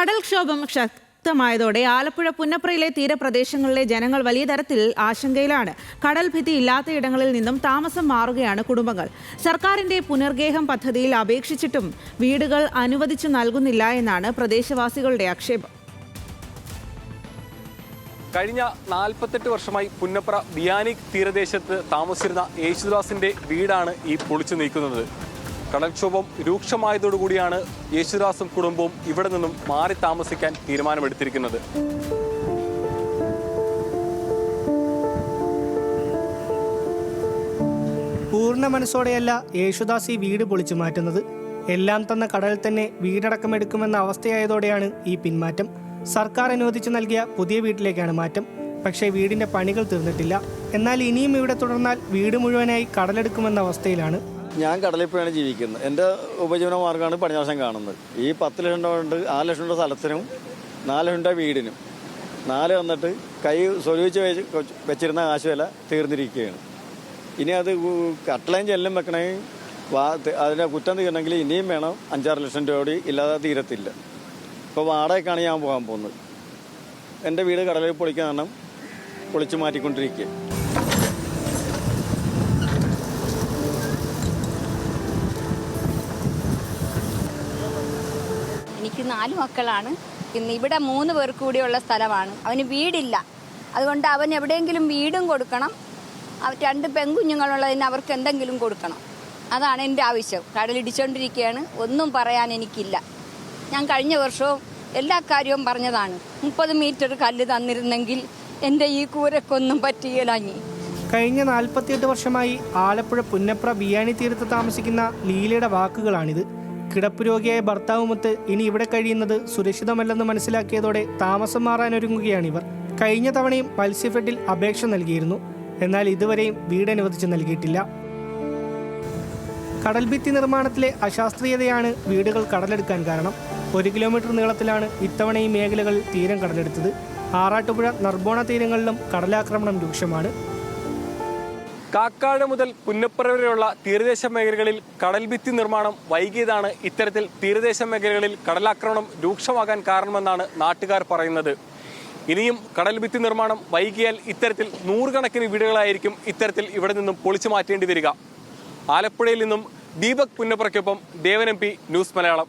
കടൽക്ഷോഭം ശക്തമായതോടെ ആലപ്പുഴ പുന്നപ്രയിലെ തീരപ്രദേശങ്ങളിലെ ജനങ്ങൾ വലിയ തരത്തിൽ ആശങ്കയിലാണ്. കടൽ ഭിത്തി ഇല്ലാത്തയിടങ്ങളിൽ നിന്നും താമസം മാറുകയാണ് കുടുംബങ്ങൾ. സർക്കാരിന്റെ പുനർഗേഹം പദ്ധതിയിൽ അപേക്ഷിച്ചിട്ടും വീടുകൾ അനുവദിച്ചു നൽകുന്നില്ല എന്നാണ് പ്രദേശവാസികളുടെ ആക്ഷേപം. കഴിഞ്ഞ 48 വർഷമായി പുന്നപ്ര ബിയാനി തീരദേശത്ത് താമസിച്ചിരുന്ന യേശുദാസിന്റെ വീടാണ് ഈ പൊളിച്ചു നീക്കുന്നത്. കടൽക്ഷോഭം രൂക്ഷമായതോടുകൂടിയാണ് യേശുദാസും കുടുംബവും ഇവിടെ നിന്നും മാറി താമസിക്കാൻ തീരുമാനമെടുത്തിരിക്കുന്നത്. പൂർണ്ണ മനസ്സോടെയല്ല യേശുദാസ് ഈ വീട് പൊളിച്ചു മാറ്റുന്നത്. എല്ലാം തന്ന കടലിൽ തന്നെ വീടടക്കമെടുക്കുമെന്ന അവസ്ഥയായതോടെയാണ് ഈ പിന്മാറ്റം. സർക്കാർ അനുവദിച്ചു നൽകിയ പുതിയ വീട്ടിലേക്കാണ് മാറ്റം. പക്ഷേ വീടിന്റെ പണികൾ തീർന്നിട്ടില്ല. എന്നാൽ ഇനിയും ഇവിടെ തുടർന്നാൽ വീട് മുഴുവനായി കടലെടുക്കുമെന്ന അവസ്ഥയിലാണ്. ഞാൻ കടലിൽ പോയാണ് ജീവിക്കുന്നത്. എൻ്റെ ഉപജീവന മാർഗ്ഗമാണ് പണിയാസം കാണുന്നത്. ഈ 10 ലക്ഷം രൂപ കൊണ്ട് 4 ലക്ഷം രൂപ സ്ഥലത്തിനും 4 ലക്ഷം രൂപ വീടിനും 4 വന്നിട്ട് കൈ സ്വരൂപിച്ച് വെച്ചിരുന്ന കാശ് വില തീർന്നിരിക്കുകയാണ്. ഇനി അത് കട്ടളയും ചെല്ലും വെക്കണമെങ്കിൽ അതിൻ്റെ കുറ്റം തീരണമെങ്കിൽ ഇനിയും വേണം 5-6 ലക്ഷം രൂപ കൂടി, ഇല്ലാതെ തീരത്തില്ല. ഇപ്പോൾ വാടകയ്ക്കാണ് ഞാൻ പോകാൻ പോകുന്നത്. എൻ്റെ വീട് കടലിൽ പൊളിക്കാൻ പൊളിച്ചു മാറ്റിക്കൊണ്ടിരിക്കുക. എനിക്ക് 4 മക്കളാണ്. ഇന്ന് ഇവിടെ 3 പേർക്ക് കൂടിയുള്ള സ്ഥലമാണ്. അവന് വീടില്ല. അതുകൊണ്ട് അവൻ എവിടെയെങ്കിലും വീടും കൊടുക്കണം. 2 പെൺകുഞ്ഞുങ്ങളുള്ളതിന് അവർക്ക് എന്തെങ്കിലും കൊടുക്കണം. അതാണ് എൻ്റെ ആവശ്യം. കടലിടിച്ചുകൊണ്ടിരിക്കുകയാണ്. ഒന്നും പറയാൻ എനിക്കില്ല. ഞാൻ കഴിഞ്ഞ വർഷവും എല്ലാ കാര്യവും പറഞ്ഞതാണ്. 30 മീറ്റർ കല്ല് തന്നിരുന്നെങ്കിൽ എൻ്റെ ഈ കൂരക്കൊന്നും പറ്റിയില്ലങ്ങി. കഴിഞ്ഞ 48 വർഷമായി ആലപ്പുഴ പുന്നപ്ര ബിയാനി തീരത്ത് താമസിക്കുന്ന ലീലയുടെ വാക്കുകളാണിത്. കിടപ്പ് രോഗിയായ ഭർത്താവുമൊത്ത് ഇനി ഇവിടെ കഴിയുന്നത് സുരക്ഷിതമല്ലെന്ന് മനസ്സിലാക്കിയതോടെ താമസം മാറാനൊരുങ്ങുകയാണിവർ. കഴിഞ്ഞ തവണയും മത്സ്യഫെഡിൽ അപേക്ഷ നൽകിയിരുന്നു. എന്നാൽ ഇതുവരെയും വീട് അനുവദിച്ചു നൽകിയിട്ടില്ല. കടൽഭിത്തി നിർമ്മാണത്തിലെ അശാസ്ത്രീയതയാണ് വീടുകൾ കടലെടുക്കാൻ കാരണം. 1 കിലോമീറ്റർ നീളത്തിലാണ് ഇത്തവണ ഈ മേഖലകളിൽ തീരം കടലെടുത്തത്. ആറാട്ടുപുഴ നർബോണ തീരങ്ങളിലും കടലാക്രമണം രൂക്ഷമാണ്. കാക്കാട് മുതൽ പുന്നപ്ര വരെയുള്ള തീരദേശ മേഖലകളിൽ കടൽഭിത്തി നിർമ്മാണം വൈകിയതാണ് ഇത്തരത്തിൽ തീരദേശ മേഖലകളിൽ കടലാക്രമണം രൂക്ഷമാകാൻ കാരണമെന്നാണ് നാട്ടുകാർ പറയുന്നത്. ഇനിയും കടൽഭിത്തി നിർമ്മാണം വൈകിയാൽ ഇത്തരത്തിൽ 100 കണക്കിന് വീടുകളായിരിക്കും ഇത്തരത്തിൽ ഇവിടെ നിന്നും പൊളിച്ചു മാറ്റേണ്ടി വരിക. ആലപ്പുഴയിൽ നിന്നും ദീപക് പുന്നപ്രയ്ക്കൊപ്പം ദേവൻ MP, ന്യൂസ് മലയാളം.